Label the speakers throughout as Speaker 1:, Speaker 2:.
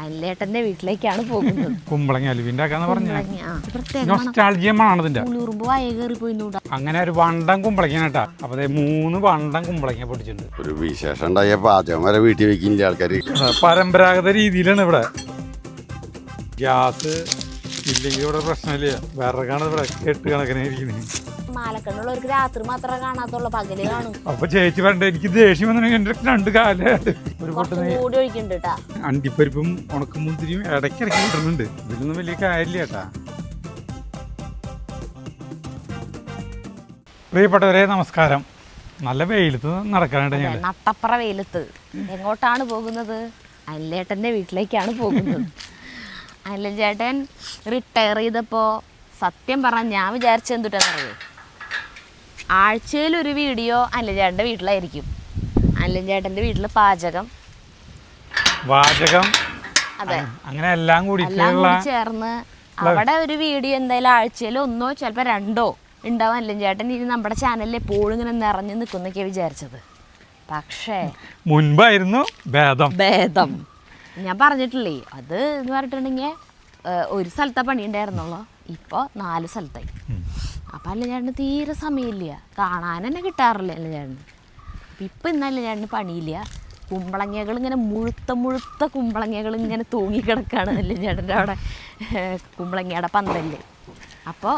Speaker 1: അല്ലേട്ടന്റെ വീട്ടിലേക്കാണ് പോകുന്നത്.
Speaker 2: കുമ്പളങ്ങ അലുവിണ്ടാക്കാന്ന് പറഞ്ഞു. അങ്ങനെ ഒരു വണ്ടം കുമ്പളങ്ങ കേട്ടാ. അപ്പൊ 3 വണ്ടം കുമ്പളങ്ങ പൊട്ടിച്ചിട്ടുണ്ട്.
Speaker 3: ഒരു വിശേഷം ഉണ്ടായ പാചകം വരെ വീട്ടിൽ വെക്കില്ല ആൾക്കാര്.
Speaker 2: പരമ്പരാഗത രീതിയിലാണ് ഇവിടെ. ഗ്യാസ് ഇല്ലെങ്കിൽ ഇവിടെ പ്രശ്നമില്ല. വിറകാണ് ഇവിടെ 8 കണക്കിന് ഇരിക്കുന്നത്.
Speaker 1: മാലക്കണ്ണുള്ളവർക്ക് രാത്രി മാത്രമേ കാണാത്തുള്ളൂ, പകല് കാണും.
Speaker 2: അപ്പൊ ചേച്ചി വേണ്ട, എനിക്ക് ദേഷ്യം വന്നിട്ടുണ്ടെങ്കിൽ എന്റെ 2 കാലായിട്ട് അണ്ടിപ്പരിപ്പും ഉണക്കമുന്തിരിയും ഇടയ്ക്കിടയ്ക്ക് കിട്ടുന്നുണ്ട്. ഇതിലൊന്നും വലിയ കാര്യമില്ല കേട്ടാ. പ്രിയപ്പെട്ടവരെ നമസ്കാരം. നല്ല വെയിലത്ത് നടക്കാനുണ്ട് ഞാൻ.
Speaker 1: നട്ടപ്പുറ വെയിലത്ത് എങ്ങോട്ടാണ് പോകുന്നത്? അല്ലേട്ടന്റെ വീട്ടിലേക്കാണ് പോകുന്നത്. അല്ല ചേട്ടൻ റിട്ടയർ ചെയ്തപ്പോൾ സത്യം പറഞ്ഞാൽ ഞാൻ വിചാരിച്ച എന്തുട്ടാന്നറിയോ, ആഴ്ചയിലൊരു വീഡിയോ അല്ലഞ്ചേട്ടൻ്റെ വീട്ടിലായിരിക്കും. അല്ലഞ്ചേട്ടൻ്റെ വീട്ടിൽ പാചകം, അതെ,
Speaker 2: അങ്ങനെ എല്ലാം കൂടി
Speaker 1: ചേർന്ന് അവിടെ ഒരു വീഡിയോ എന്തായാലും ആഴ്ചയിൽ 1 ചിലപ്പോൾ 2 ഉണ്ടാവും. അല്ലഞ്ചേട്ടൻ ഇനി നമ്മുടെ ചാനലിൽ എപ്പോഴും ഇങ്ങനെ നിറഞ്ഞു നിൽക്കുന്നൊക്കെയാണ് വിചാരിച്ചത്. പക്ഷേ
Speaker 2: മുൻപായിരുന്നു ഭേദം.
Speaker 1: ഞാൻ പറഞ്ഞിട്ടില്ലേ, അത് എന്ന് പറഞ്ഞിട്ടുണ്ടെങ്കിൽ ഒരു സ്ഥലത്തെ പണി ഉണ്ടായിരുന്നുള്ളൂ, ഇപ്പോൾ 4 സ്ഥലത്തായി. അപ്പം അല്ലഞ്ചേട്ടന് തീരെ സമയമില്ല, കാണാൻ തന്നെ കിട്ടാറില്ല അല്ലഞ്ചേട്ടന്. അപ്പം ഇപ്പം ഇന്ന് അല്ലഞ്ചേട്ടന് പണിയില്ല. കുമ്പളങ്ങകൾ ഇങ്ങനെ മുഴുത്ത കുമ്പളങ്ങകൾ ഇങ്ങനെ തൂങ്ങിക്കിടക്കുകയാണ് അല്ലഞ്ചേട്ടൻ്റെ അവിടെ കുമ്പളങ്ങയുടെ പന്തലിൽ. അപ്പോൾ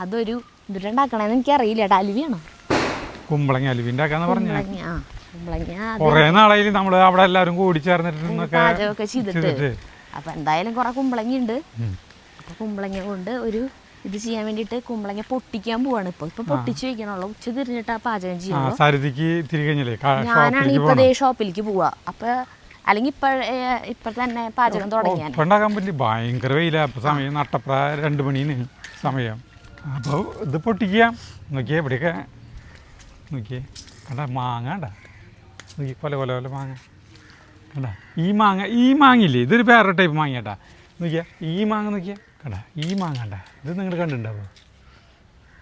Speaker 1: അതൊരു ഇതുണ്ടാക്കണമെന്ന് എനിക്കറിയില്ല കേട്ടോ. അലുവിയാണോ?
Speaker 2: കുമ്പളങ്ങ അലുവിണ്ടാക്കാന്ന് പറഞ്ഞു.
Speaker 1: കുമ്പളങ്ങ
Speaker 2: കുറേ നാളായി നമ്മൾ അവിടെ എല്ലാവരും കൂടി ചേർന്നിട്ട്
Speaker 1: പാചകമൊക്കെ ചെയ്തിട്ട്. അപ്പം എന്തായാലും കുറെ കുമ്പളങ്ങ ഉണ്ട്. അപ്പം കുമ്പളങ്ങ കൊണ്ട് ഒരു ഇത് ചെയ്യാൻ വേണ്ടിയിട്ട് കുമ്പളങ്ങ പൊട്ടിക്കാൻ പോവാണ്. ഇപ്പൊ പൊട്ടിച്ചു വെക്കണുള്ളൂ. ഉച്ച തിരിഞ്ഞിട്ട് ആ പാചകം ചെയ്യാം. ഞാനാണ് ഇപ്പൊ ഷോപ്പിലേക്ക് പോവാ. അപ്പൊ അല്ലെങ്കിൽ ഇപ്പൊ തന്നെ പാചകം തുടങ്ങിയാൽ
Speaker 2: ഭയങ്കര വെയില. സമയം നട്ടപ്ര 2 മണിന് സമയം. അപ്പോൾ ഇത് പൊട്ടിക്കാം. നോക്കിയേ ഇവിടെയൊക്കെ നോക്കിയേ, കണ്ട മാങ്ങ കണ്ട, നോക്കി കൊല മാങ്ങ കണ്ട. ഈ മാങ്ങയില്ലേ, ഇതൊരു വേറെ ടൈപ്പ് മാങ്ങ കേട്ടാ. നോക്കിയാ ഈ മാങ്ങ നോക്കിയാ കണ്ട, ഈ മാങ്ങ കണ്ട, ഇത് നിങ്ങൾ കണ്ടിട്ടുണ്ടാവോ?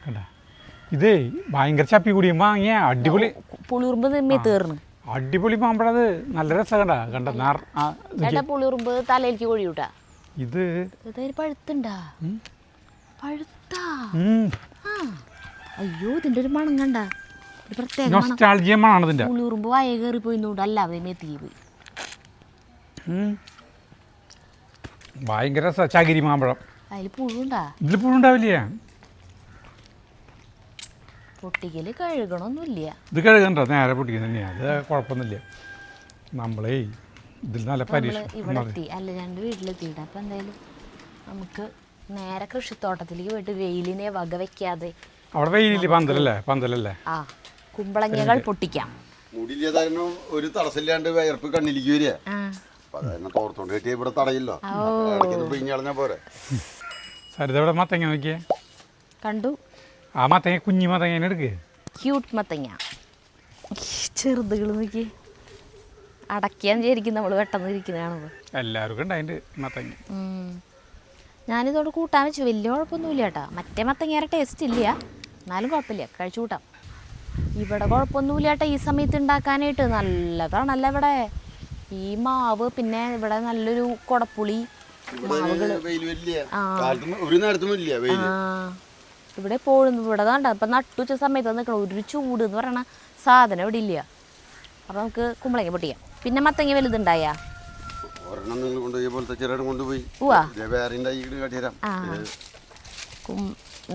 Speaker 2: കണ്ട, ഇതേ ഭയങ്കര ചപ്പി കൂടിയ മാങ്ങ. അടിപൊളി അടിപൊളി മാമ്പഴത്. നല്ല രസം കണ്ട കണ്ട.
Speaker 1: പുളിയുറുമ്പ് തലയിലേക്ക് കൊഴിയൂട്ടാ.
Speaker 2: ഇത്
Speaker 1: പഴുത്തുണ്ടാ? പഴുത്താ? അയ്യോ, ഇതിന്റെ ഒരു മണം കണ്ട,
Speaker 2: പ്രത്യേക മണാണ് ഇതിന്റെ.
Speaker 1: പുളിയുറുമ്പ് വായ കയറി പോയിന്നോണ്ട് അല്ലാതെ മെത്തിക്ക് പോയി.
Speaker 2: ഭയങ്കര രസ. ചകിരി മാമ്പഴം.
Speaker 1: അതിൽ പുഴുണ്ടാ?
Speaker 2: ഇതിൽ പുഴുണ്ടാവില്ല.
Speaker 1: പൊട്ടിക്കല് കഴുകണമൊന്നുമില്ല.
Speaker 2: ഇത് കഴുകണ്ട, നേരെ പൊട്ടിക്കുന്ന തന്നെയാ. അത് കുഴപ്പമൊന്നുമില്ല. നമ്മളേ ഇതിൽ നല്ല
Speaker 1: ഇവിടെ എത്തി അല്ലഞ്ചേട്ടൻ്റെ വീട്ടിലെത്തിയിട്ട്. അപ്പം എന്തായാലും നമുക്ക് നേരെ കൃഷിത്തോട്ടത്തിലേക്ക് പോയിട്ട് വെയിലിനെ വകവെക്കാതെ.
Speaker 2: അവിടെ വെയിലില്ലേ? പന്തലല്ലേ?
Speaker 1: ആ, കുമ്പളങ്ങകൾ പൊട്ടിക്കാം.
Speaker 3: ഒരു തടസ്സമില്ലാണ്ട് വയർപ്പ് കണ്ണിലേക്ക് വരിക. തോർത്തോണ്ട് കെട്ടിയ ഇവിടെ തടയില്ലോ. പോരെ.
Speaker 2: സരിത ഇവിടെ മത്തങ്ങ നോക്കിയേ.
Speaker 1: കണ്ടു.
Speaker 2: ആ മത്തങ്ങ കുഞ്ഞു മത്തങ്ങ എടുക്കുക.
Speaker 1: ക്യൂട്ട് മത്തങ്ങ. ചെറുതുകൾ നോക്കി അടയ്ക്കാൻ വിചാരിക്കും നമ്മൾ പെട്ടെന്ന് ഇരിക്കുന്നതാണത്.
Speaker 2: എല്ലാവർക്കും ഉണ്ടായിട്ട് മത്തങ്ങ.
Speaker 1: ഞാനിതോട് കൂട്ടാൻ വെച്ചു. വലിയ കുഴപ്പമൊന്നുമില്ല കേട്ടോ. മറ്റേ മത്തങ്ങയുടെ ടേസ്റ്റ് ഇല്ല, എന്നാലും കുഴപ്പമില്ല, കഴിച്ചു കൂട്ടാം. ഇവിടെ കുഴപ്പമൊന്നുമില്ല കേട്ടോ. ഈ സമയത്ത് ഉണ്ടാക്കാനായിട്ട് നല്ലതാണല്ലോ ഇവിടെ. ഈ മാവ്, പിന്നെ ഇവിടെ നല്ലൊരു കൊടപ്പുളി മാവുകൾ. ഇവിടെ എപ്പോഴും ഇവിടെ താണ്ട. ഇപ്പം നട്ടുച്ച സമയത്ത് നിൽക്കണം. ഒരു ചൂട് എന്ന് പറയണ സാധനം ഇവിടെ ഇല്ല. അപ്പം നമുക്ക് കുമ്പളങ്ങ പൊട്ടിക്കാം. പിന്നെ മത്തങ്ങ വലുതുണ്ടായാ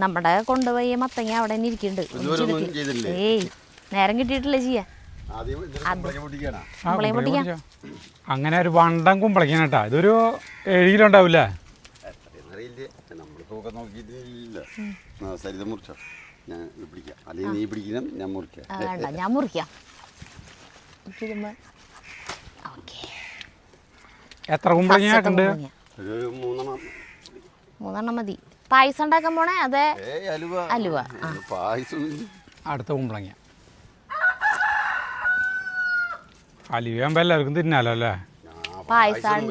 Speaker 1: നമ്മുടെ കൊണ്ടുപോയി മത്തങ്ങ അവിടെ തന്നെ ഇരിക്കുന്നുണ്ട്. ഏയ്, നേരം കിട്ടിയിട്ടില്ല ചെയ്യാൻ.
Speaker 2: അങ്ങനെ ഒരു വണ്ടം കുമ്പളങ്ങ കേട്ടാ. ഇതൊരു 7 കിലോ ഉണ്ടാവില്ലേ?
Speaker 1: ഞാൻ മുറിക്കാം.
Speaker 2: എത്ര കുമ്പളങ്ങ?
Speaker 1: 3 മതി. പായസം ഉണ്ടാക്കാൻ പോണേ? അതെ, അലുവ.
Speaker 2: അടുത്ത കുമ്പളങ്ങ. അലുവയാകുമ്പോ എല്ലാവർക്കും തിന്നാലോ അല്ലേ?
Speaker 1: പായസം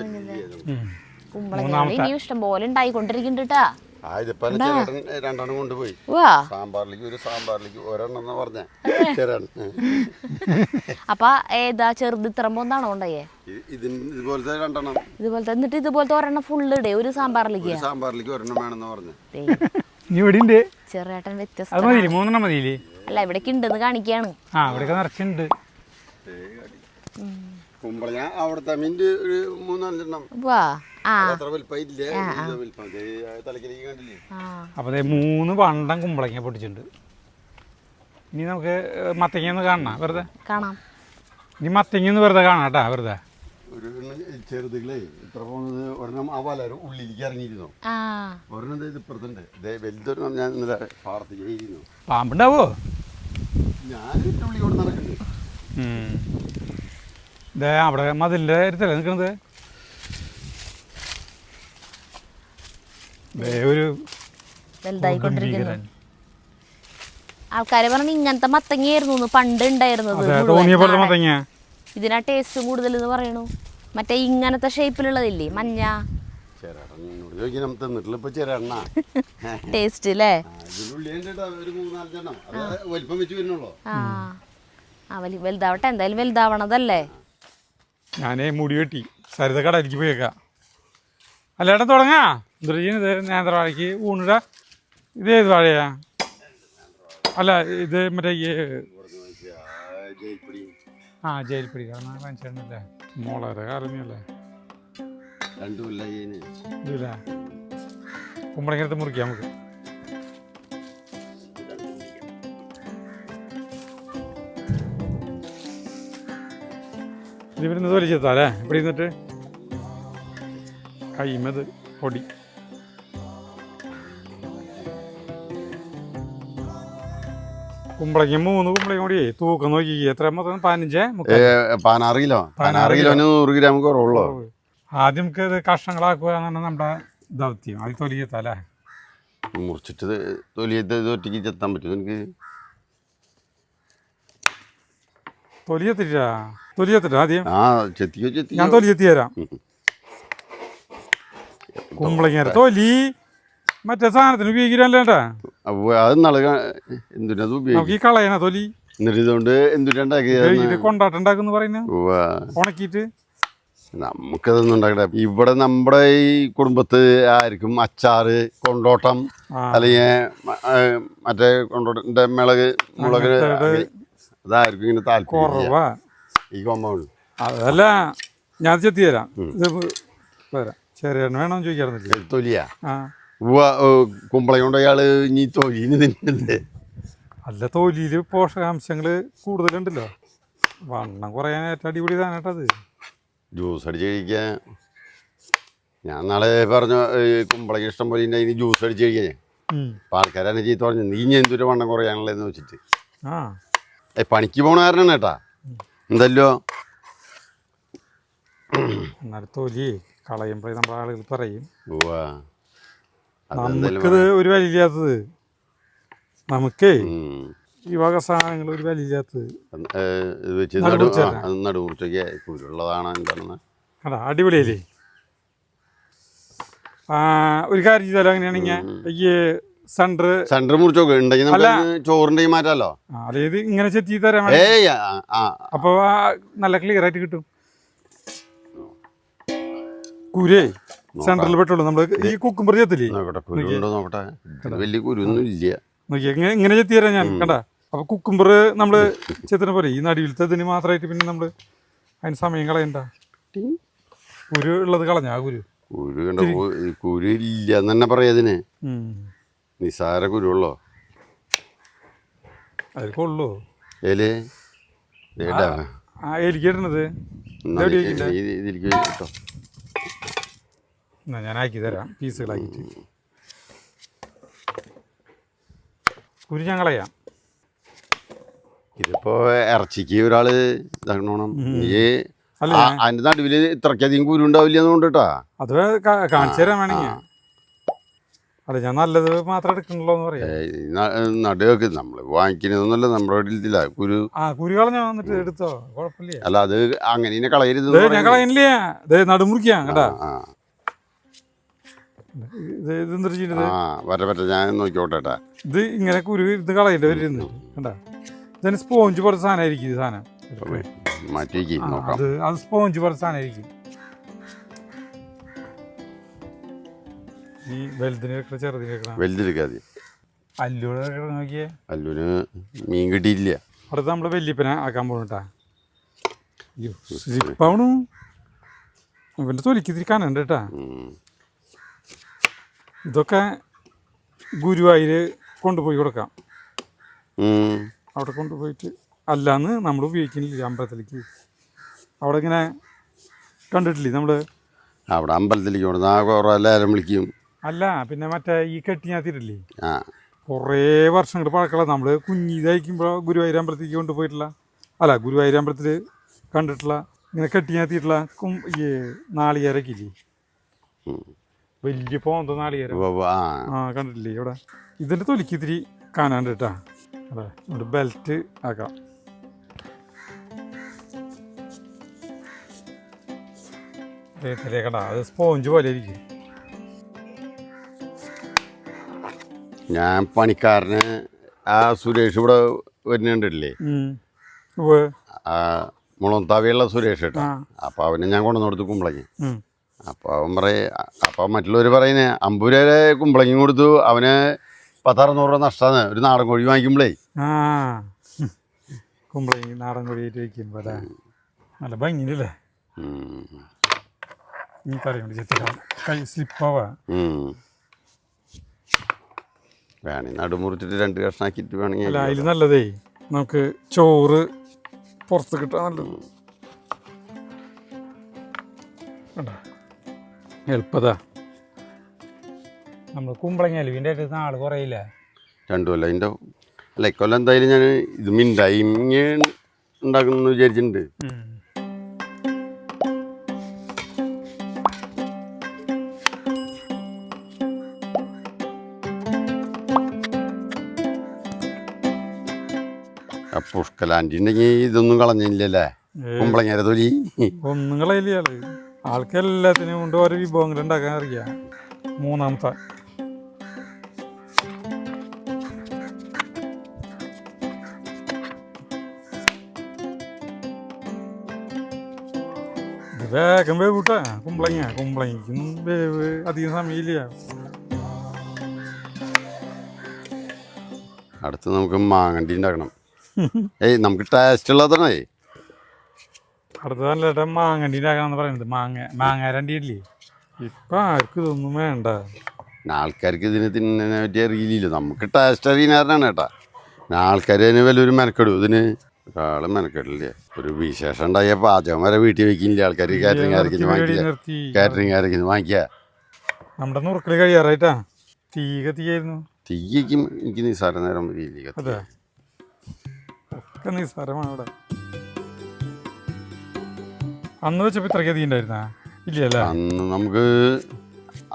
Speaker 1: കുമ്പളങ്ങ ഇഷ്ടം പോലെ ഉണ്ടായിക്കൊണ്ടിരിക്കുന്നുണ്ട് കേട്ടാ.
Speaker 3: ആ ഇതിപ്പോ ചേട്ടൻ രണ്ടെണ്ണം കൊണ്ടുപോയി.
Speaker 1: വാ
Speaker 3: സാമ്പാറിലേക്ക് ഒരെണ്ണം എന്ന് പറഞ്ഞ ചേരാണ്.
Speaker 1: അപ്പൊ ഏതാ ചെറുത് ഇത്ര പോന്നാണോ ഉണ്ടായേ?
Speaker 3: ഇതുപോലത്തെ രണ്ടെണ്ണം
Speaker 1: ഇതുപോലത്തെ. എന്നിട്ട് ഇതുപോലത്തെ ഒരെണ്ണം ഫുള്ള് ഇടേ ഒരു സാമ്പാറിലേക്ക്
Speaker 3: ഒരെണ്ണം വേണമെന്ന് പറഞ്ഞു.
Speaker 1: ചെറുേട്ടൻ
Speaker 2: അത്
Speaker 1: വ്യത്യസ്ത.
Speaker 2: മതിയില്ലേ? 3 മതിയില്ലേ?
Speaker 1: അല്ല ഇവിടേക്ക് ഉണ്ടെന്ന് കാണിക്കാണ്.
Speaker 2: ആ ഇവിടെയൊക്കെ നിറച്ചുണ്ട്.
Speaker 3: കുമ്പളങ്ങ അവിടുത്തെ മീൻ്റെ ഒരു 3-4
Speaker 1: വാ. ആ
Speaker 3: അത്ര വലിപ്പമില്ല. തലക്കിലേക്ക് കണ്ടില്ലേ?
Speaker 2: അപ്പോൾ 3 വണ്ടം കുമ്പളങ്ങ പൊട്ടിച്ചിട്ടുണ്ട്. ഇനി നമുക്ക് മത്തങ്ങ കാണണം വെറുതെ.
Speaker 1: കാണാം.
Speaker 2: ഇനി മത്തങ്ങ വെറുതെ കാണാം കേട്ടാ വെറുതെ.
Speaker 3: ഒരു ചെറുതുകളെ ഇത്ര പോകുന്നത് ഒരെണ്ണം ആ വലരും ഉള്ളിലേക്ക് ഇറങ്ങിയിരുന്നു. ഒരെണ്ണം ഇത് ഇപ്പുറത്തുണ്ട്. വലുതൊരെണ്ണം ഞാൻ ഇന്നലെ പാടത്തേക്ക്
Speaker 2: പാമ്പുണ്ടാവോ?
Speaker 3: ഞാൻ ഉള്ളി കൊണ്ട് നടക്കുന്നുണ്ട്.
Speaker 2: അവിടെ മതിലിൻ്റെ അടുത്തല്ലേ നിൽക്കുന്നത്? ഒരു
Speaker 1: വലുതായിക്കൊണ്ടിരിക്കുന്നു. ആൾക്കാരെ പറഞ്ഞു ഇങ്ങനത്തെ മത്തങ്ങയായിരുന്നു പണ്ട് ഉണ്ടായിരുന്നത്.
Speaker 2: മത്തങ്ങ
Speaker 1: ഇതിനാ ടേസ്റ്റ് കൂടുതൽ എന്ന് പറയണു. മറ്റേ ഇങ്ങനത്തെ ഷേപ്പിലുള്ളതില്ലേ മഞ്ഞ ടേസ്റ്റ് അല്ലേ? വലുതാവട്ടെ, എന്തായാലും വലുതാവണതല്ലേ.
Speaker 2: ഞാനേ മുടി വെട്ടി സരിത കടയിലേക്ക് പോയേക്കാം. അല്ല ഏട്ടാ തുടങ്ങാ. എന്തൊരു നേന്ത്രവാഴയ്ക്ക് ഊണിട. ഇതേത് വാഴയാ? അല്ല ഇത് മറ്റേ ജയിൽപ്പൊടി വാങ്ങിച്ചല്ലേ? മോളെ കാലമല്ലേ? ഇതില്ല കുമ്പളങ്ങരത്ത് മുറിക്കാം നമുക്ക്. ഇതിവിടുന്ന് തൊലിച്ചെത്താല്ലേ? ഇവിടെ ഇരുന്നിട്ട് കൈമത് പൊടി. കുമ്പളങ്ങ 3 കുമ്പളങ്ങ കൂടി തൂക്കം നോക്കി എത്ര മൊത്തം
Speaker 3: 16 കിലോ 100 ഗ്രാം കുറവുള്ളൂ.
Speaker 2: ആദ്യം നമുക്ക് ഇത് കഷ്ണങ്ങളാക്കുക എന്നാണ് നമ്മുടെ ദൗത്യം. അത് തൊലിയെത്താല്ലേ?
Speaker 3: മുറിച്ചിട്ട് തൊലിയത്ത് ഒറ്റയ്ക്ക് ചെത്താൻ പറ്റും എനിക്ക്.
Speaker 2: തൊലിയെത്തിട്ടാ ആദ്യം
Speaker 3: ചെത്തി
Speaker 2: ഞാൻ തൊലിയെത്തി തരാം. കുമ്പളങ്ങ തൊലി മറ്റേ സാധനത്തിന് ഉപയോഗിക്കില്ലല്ലേട്ടാ?
Speaker 3: അത് എന്തിനാ
Speaker 2: നമുക്ക് ഈ കളയണ തൊലി
Speaker 3: എന്നിട്ട് ഇതുകൊണ്ട് എന്തിനാണ്ടാക്കി
Speaker 2: കൊണ്ടാട്ടുണ്ടാക്കുന്ന പറയുന്നത് ഉണക്കിയിട്ട്.
Speaker 3: നമുക്കതൊന്നും ഉണ്ടാക്കട്ടെ. ഇവിടെ നമ്മുടെ ഈ കുടുംബത്ത് ആയിരിക്കും അച്ചാറ്, കൊണ്ടോട്ടം, അല്ലെങ്കിൽ മറ്റേ കൊണ്ടോട്ടന്റെ മുളക് അതായിരിക്കും ഇങ്ങനെ താല്പര്യം ഈ കോമ്പൗണ്ട്.
Speaker 2: അതല്ല ഞാൻ ചെത്തി തരാം. ഇത് വരാം. ചെറിയ വേണമെന്ന് ചോദിക്കാറുന്നില്ല.
Speaker 3: തൊലിയാ? കുമ്പളങ്ങ കൊണ്ട് അയാള് ഇനി തൊലിന് തിന്നുന്നത്.
Speaker 2: അല്ല തൊലിയിൽ പോഷകാംശങ്ങൾ കൂടുതലുണ്ടല്ലോ. വണ്ണം കുറയാൻ ഏറ്റവും അടിപൊളി താനേട്ടത്.
Speaker 3: ജ്യൂസ് അടിച്ച് കഴിക്കാൻ ഞാൻ നാളെ പറഞ്ഞു കുമ്പളങ്ങ ഇഷ്ടം പോലെ അതിന് ജ്യൂസ് അടിച്ച് കഴിക്കാൻ. അപ്പം ആൾക്കാരാണ് ചീത്ത പറഞ്ഞു നീ ഞാൻ എന്തൊരു വണ്ണം കുറയാനുള്ളതെന്ന് വെച്ചിട്ട്. പണിക്ക് പോണ കാരണമാണ് കേട്ടാ. എന്തല്ലോ
Speaker 2: തൊലി കളയുമ്പോഴേ നമ്മുടെ ആളുകൾ പറയും നമുക്കിത് ഒരു വിലയില്ലാത്തത്. നമുക്കേ ഈ വക സാധനങ്ങൾ ഒരു വിലയില്ലാത്തത്.
Speaker 3: നടുമുറിച്ചൊക്കെ കുരുള്ളതാണ് എന്താണെന്ന്
Speaker 2: അതാ അടിപൊളിയല്ലേ? ഒരു കാര്യം ചെയ്താലോ? അങ്ങനെയാണെങ്കിൽ ഈ സെന്റർ മുറിച്ചോക്കെ ഉണ്ടെങ്കിൽ ചോറുണ്ടെങ്കിൽ മാറ്റാലോ. അതായത് ഇങ്ങനെ ചെത്തി തരാൻ അപ്പൊ നല്ല ക്ലിയർ ആയിട്ട് കിട്ടും. കുരേ സെന്ററിൽ പെട്ടുള്ളൂ. നമ്മള് ഈ കുക്കുംബർ ചെത്തില്ലേ?
Speaker 3: നോക്കട്ടെ വലിയ കുരുവൊന്നും ഇല്ല.
Speaker 2: നോക്കിയാ ഇങ്ങനെ ചെത്തി തരാം ഞാൻ കണ്ടാ. അപ്പൊ കുക്കുംബർ നമ്മള് ചെത്തിന പോലെ ഈ നടുവിലത്തെ ഇതിന് മാത്രമായിട്ട് പിന്നെ നമ്മള് അതിന് സമയം കളയണ്ട. കുരു ഉള്ളത് കളഞ്ഞ ആ കുരു
Speaker 3: കണ്ട കുരു ഇല്ല എന്ന് തന്നെ പറയാ. അതിന് നിസാര കുരുള്ളോ?
Speaker 2: അതിൽ കൊള്ളു
Speaker 3: ഏലേ
Speaker 2: എലിക്കിടണത്
Speaker 3: ഇതിലേക്ക് കേട്ടോ.
Speaker 2: എന്നാ ഞാൻ ആക്കി തരാം പീസുകളാക്കിയിട്ട്. കുരു ഞാൻ കളയാം.
Speaker 3: ഇതിപ്പോ ഇറച്ചിക്ക് ഒരാള് ഇതാക്കണോണം. ഈ അതിന്റെ നടുവില് ഇത്രയ്ക്കധികം കുരു ഉണ്ടാവില്ല എന്നുകൊണ്ടിട്ടാ.
Speaker 2: അത് കാണിച്ചു തരാൻ വേണമെങ്കിൽ. അല്ല ഞാൻ നല്ലത് മാത്രം എടുക്കണല്ലോ എന്ന് പറയാം.
Speaker 3: നടുവൊക്കെ നമ്മള് വാങ്ങിക്കുന്നതൊന്നുമല്ല നമ്മുടെ വീട്ടിലില്ല കുരു.
Speaker 2: കുരു കളഞ്ഞോ വന്നിട്ട് എടുത്തോ കുഴപ്പമില്ല.
Speaker 3: അല്ല അത് അങ്ങനെ കളയരുത്.
Speaker 2: ഞാൻ കളയണില്ലേ? നടുമുറിക്കാം കേട്ടാ. ഇതെന്താ ചെയ്യുന്നത്?
Speaker 3: ആ പറ്റ ഞാൻ നോക്കിക്കോട്ടെ.
Speaker 2: ഇത് ഇങ്ങനെ കുരു ഇത് കളയേണ്ടി വരുന്നത് കണ്ടാ. ഇതിന് സ്പോഞ്ച് കുറച്ച് സാധനമായിരിക്കും. ഇത് സാധനം
Speaker 3: മാറ്റി നോക്കാം.
Speaker 2: അത് സ്പോഞ്ച് കുറച്ച് സാധനമായിരിക്കും. ഈ വലുതിന് വെക്കണ ചെറുതിന് വെക്കണം.
Speaker 3: വലുതെടുക്കാതെ
Speaker 2: അല്ലൂടെ നോക്കിയേ.
Speaker 3: അല്ലുവിന് മീൻ കിട്ടിയില്ല.
Speaker 2: അടുത്ത് നമ്മൾ വല്യപ്പനെ ആക്കാൻ പോകണട്ടാ. അയ്യോ സ്ലിപ്പാവണു. ഇവൻ്റെ തൊലിക്ക് ഇത്തിരി കനുണ്ട് കേട്ടാ. ഇതൊക്കെ ഗുരുവായൂർ കൊണ്ടുപോയി കൊടുക്കാം. അവിടെ കൊണ്ടുപോയിട്ട് അല്ലാന്ന് നമ്മൾ ഉപയോഗിക്കുന്നില്ല. അമ്പലത്തിലേക്ക് അവിടെ ഇങ്ങനെ കണ്ടിട്ടില്ലേ നമ്മൾ?
Speaker 3: അവിടെ അമ്പലത്തിലേക്ക് കൊടുത്താൽ കുറേ എല്ലാവരും വിളിക്കും.
Speaker 2: അല്ല പിന്നെ മറ്റേ ഈ കെട്ടിഞ്ഞാത്തിട്ടില്ലേ,
Speaker 3: ആ
Speaker 2: കുറേ വർഷങ്ങൾ പഴക്കമുള്ള നമ്മൾ കുഞ്ഞിതായിരിക്കുമ്പോൾ ഗുരുവായൂർ അമ്പലത്തിലേക്ക് കൊണ്ടുപോയിട്ടുള്ള അല്ല ഗുരുവായൂർ അമ്പലത്തിൽ കണ്ടിട്ടുള്ള ഇങ്ങനെ കെട്ടിഞ്ഞാത്തിയിട്ടുള്ള ഈ നാളികേരൊക്കെ ഇല്ലേ, വലിയ പോന്ത നാളികേരം. കണ്ടിട്ടില്ലേ ഇവിടെ? ഇതിൻ്റെ തൊലിക്ക് ഇത്തിരി കാണാണ്ട് കേട്ടാ. അതെ ഇവിടെ ബെൽറ്റ് ആക്കാം. കണ്ടാ അത് സ്പോഞ്ച് പോലെ ഇരിക്കും.
Speaker 3: ഞാൻ പണിക്കാരന് ആ സുരേഷ് ഇവിടെ വരുന്നുണ്ടല്ലേ, ആ മുളന്താവിയുള്ള സുരേഷ് കേട്ടോ. അപ്പോൾ അവന് ഞാൻ കൊണ്ടുവന്ന് കൊടുത്തു കുമ്പളങ്ങി. അപ്പോൾ അവൻ അപ്പോൾ മറ്റുള്ളവർ പറയുന്നത് 50 രൂപ കുമ്പളങ്ങി കൊടുത്തു, അവന് 1000-600 രൂപ നഷ്ടമാണ് ഒരു നാടൻ കോഴി വാങ്ങിക്കുമ്പോഴേ.
Speaker 2: കുമ്പളങ്ങി നാടൻ കോഴിയായിട്ട് വയ്ക്കുമ്പോൾ നല്ല ഭംഗിയില്ലേ? ഈ കറി കൊണ്ട് ചെത്തിക്കാം. കൈ സ്ലിപ്പാവാ
Speaker 3: വേണേ നടുമുറിച്ചിട്ട് 2 കഷ്ണാക്കിയിട്ട് വേണമെങ്കിൽ.
Speaker 2: അല്ല അതിൽ നല്ലതേ നമുക്ക് ചോറ് പുറത്ത് കിട്ടാൻ നല്ലത്. എളുപ്പതാ. നമ്മൾ കുമ്പളങ്ങ അലുവിൻ്റെ ആയിട്ട് നാൾ കുറയില്ല.
Speaker 3: 2 കൊല്ലം അതിൻ്റെ അല്ല ഇക്കൊല്ലം എന്തായാലും ഞാൻ ഇത് മിണ്ടായി ഉണ്ടാക്കുമെന്ന് വിചാരിച്ചിട്ടുണ്ട്. പുഷ്കലാൻറ്റി ഉണ്ടെങ്കിൽ ഇതൊന്നും കളഞ്ഞില്ലല്ലേ കുമ്പളങ്ങര തൊലി?
Speaker 2: ഒന്നും കളയില്ല. ആൾക്കെല്ലാത്തിനും കൊണ്ട് ഓരോ വിഭവങ്ങൾ ഉണ്ടാക്കാൻ അറിയാം. മൂന്നാമത്തെ ഇത് വേഗം വേവ് കൂട്ടാ. കുമ്പളങ്ങയ്ക്കും വേവ് അധികം സമയമില്ല.
Speaker 3: അടുത്ത് നമുക്ക് മാങ്ങണ്ടി ഉണ്ടാക്കണം. നമുക്ക് ടേസ്റ്റ് ഉള്ളതാണേ.
Speaker 2: അടുത്ത നല്ല മാങ്ങണ്ടി ഉണ്ടാക്കാന്ന് പറയുന്നത്. മാങ്ങാരണ്ടി ഇല്ലേ? ഇപ്പം ആർക്കും ഇതൊന്നും വേണ്ട.
Speaker 3: ആൾക്കാർക്ക് ഇതിന് തിന്നെ പറ്റി അറിയില്ലല്ലോ. നമുക്ക് ടേസ്റ്റ് അറിയുന്നവരാണ് കേട്ടാ. ആൾക്കാർ അതിന് വലിയൊരു മെനക്കെടും. ഇതിന് ഒരാൾ മെനക്കെടില്ലേ. ഒരു വിശേഷം ഉണ്ടായ പാചകം വരെ വീട്ടിൽ വെക്കുന്നില്ല ആൾക്കാർ. കാറ്ററിംഗ് ആരൊക്കെ വാങ്ങിക്കുക.
Speaker 2: നമ്മുടെ നുറുക്കൽ കഴിയാറായിട്ടാ. തീ കത്തിയായിരുന്നു.
Speaker 3: തീക്കും എനിക്ക് നിസ്സാര നേരം മതിയില്ല.
Speaker 2: അതെ ഒക്കെ നിസ്സാരമാണ് ഇവിടെ. അന്ന് വെച്ചപ്പോൾ ഇത്രയ്ക്ക് തീ ഉണ്ടായിരുന്നാ? ഇല്ലല്ലേ?
Speaker 3: അന്ന് നമുക്ക്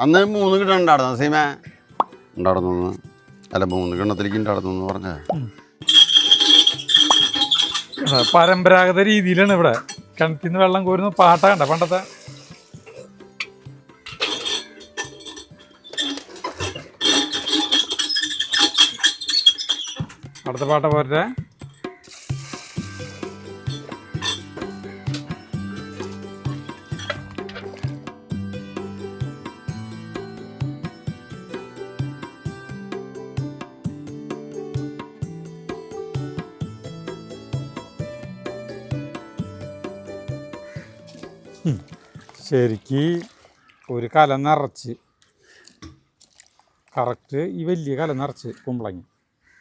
Speaker 3: അന്ന് 3 കിണ്ണം ഉണ്ടായിരുന്നു. സീമ ഉണ്ടായിരുന്നു. അല്ല 3 കിണ്ണത്തിലേക്ക് ഉണ്ടായിരുന്നു പറഞ്ഞ.
Speaker 2: പരമ്പരാഗത രീതിയിലാണ് ഇവിടെ കിണറ്റിൽ നിന്ന് വെള്ളം കോരുന്ന പാട്ട കണ്ട പണ്ടത്തെ. അടുത്ത പാട്ട പോരട്ടെ. ശരിക്ക് ഒരു കലം നിറച്ച് കറക്റ്റ് ഈ വലിയ കലം നിറച്ച് കുമ്പളങ്ങി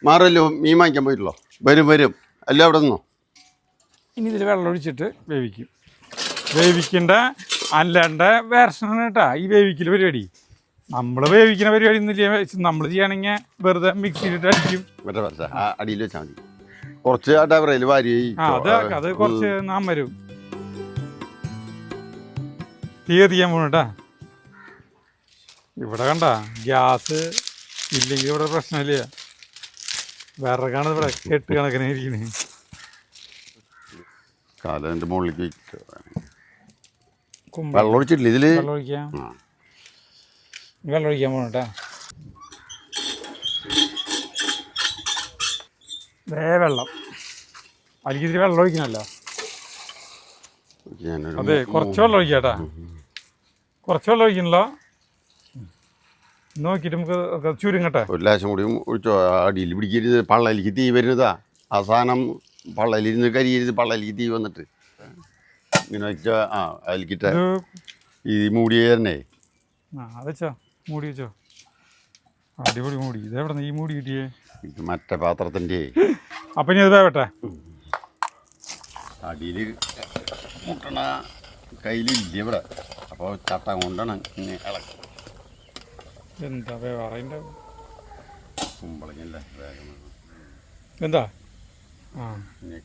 Speaker 3: മാറല്ലോ. മീൻ വാങ്ങിക്കാൻ പോയിട്ടുള്ളോ? വരും അല്ല അവിടെ നിന്നോ.
Speaker 2: ഇനി ഇതിൽ വെള്ളം ഒഴിച്ചിട്ട് വേവിക്കേണ്ട അല്ലാണ്ട വേർഷനാണ് കേട്ടാ ഈ വേവിക്കൽ പരിപാടി. നമ്മൾ വേവിക്കുന്ന പരിപാടി ഒന്നുമില്ല. നമ്മൾ ചെയ്യണമെങ്കിൽ വെറുതെ മിക്സിയിലിട്ട് അടിക്കും.
Speaker 3: അടിയിൽ വെച്ചാൽ മതി. കുറച്ച് ഡബറയിൽ വാരി
Speaker 2: അത് കുറച്ച് നാം വരും. തീ കത്തിക്കാൻ പോണട്ടാ. ഇവിടെ കണ്ട ഗ്യാസ് ഇല്ലെങ്കിൽ ഇവിടെ പ്രശ്നമില്ല. വിറകാണ് ഇവിടെ കെട്ട് കണക്കിന് ഇരിക്കുന്നത്.
Speaker 3: കാലൻ്റെ മുകളിലേക്ക് വെള്ളം ഒഴിച്ചിട്ടില്ല ഇതില്.
Speaker 2: വെള്ളം ഒഴിക്കാം. വെള്ളം ഒഴിക്കാൻ പോകണം കേട്ടോ. വെള്ളം അതിലേക്ക് ഇത്തിരി വെള്ളം ഒഴിക്കണമല്ലോ. അതെ, കുറച്ച് വെള്ളം ഒഴിക്കാം കേട്ടാ. കുറച്ച് വെള്ളം ഒഴിക്കണല്ലോ. നോക്കിയിട്ട് നമുക്ക് ചുരുങ്ങട്ടെ.
Speaker 3: ഒരു ലേശം കൂടി ഒഴിച്ചോ. അടിയിൽ പിടിക്കരുത്, പള്ളയിലേക്ക് തീ വരുന്നതാ. ആ സാധനം പള്ളയിലിരുന്ന് കരിയരുത്, പള്ളയിലേക്ക് തീ വന്നിട്ട് ഇങ്ങനെ വെച്ചാൽ അതിലേക്കിട്ട ഈ മൂടി തന്നെ.
Speaker 2: അത് വെച്ചോ, മൂടി വെച്ചോ. അടിപൊളി മൂടി. ഇതെവിടെ ഈ മൂടി കിട്ടിയേ?
Speaker 3: ഇത് മറ്റേ പാത്രത്തിൻ്റെ.
Speaker 2: അപ്പം ഇനി അത് വേവട്ടെ.
Speaker 3: അടിയിൽ മുട്ടണ കയ്യിലില്ല ഇവിടെ, അപ്പോൾ ചട്ടം കൊണ്ടാണ് ഇങ്ങനെ ഇളക്കുക.
Speaker 2: എന്താ വേറെ
Speaker 3: കുമ്പളങ്ങല്ലേ വേഗം
Speaker 2: എന്താ?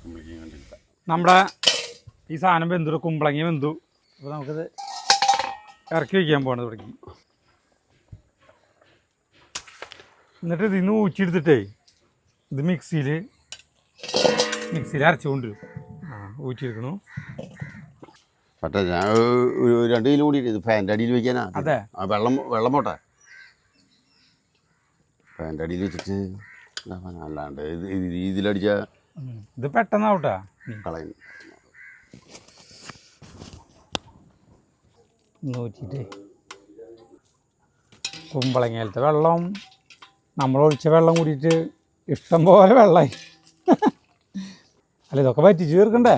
Speaker 3: കുമ്പളങ്ങ കണ്ടില്ല.
Speaker 2: നമ്മുടെ ഈ സാധനം വെന്തു, കുമ്പളങ്ങ വെന്തു. അപ്പോൾ നമുക്കത് ഇറക്കി വയ്ക്കാൻ പോകണത് തുടങ്ങി. എന്നിട്ട് ഇതിന്ന് ഊച്ചിയെടുത്തിട്ടേ ഇത് മിക്സിയിൽ അരച്ചുകൊണ്ടിരും. ഊറ്റിയെടുക്കണു.
Speaker 3: മറ്റേ ഞാൻ 2 കിലോ കൂടി ഇത് ഫാൻ്റെ അടിയിൽ വയ്ക്കാനാ.
Speaker 2: അതെ,
Speaker 3: വെള്ളം പോട്ടെ. ഫാൻ്റെ അടിയിൽ വെച്ചിട്ട് അല്ലാണ്ട് ഇതിലടിച്ച
Speaker 2: ഇത് പെട്ടെന്നാവട്ടെ.
Speaker 3: കളയും.
Speaker 2: ഊറ്റിയിട്ട് കുമ്പളങ്ങയിലത്തെ വെള്ളം നമ്മൾ ഒഴിച്ച വെള്ളം കൂടിയിട്ട് ഇഷ്ടം പോലെ വെള്ളമായി. അല്ല, ഇതൊക്കെ പറ്റിച്ച് ചേർക്കണ്ടേ?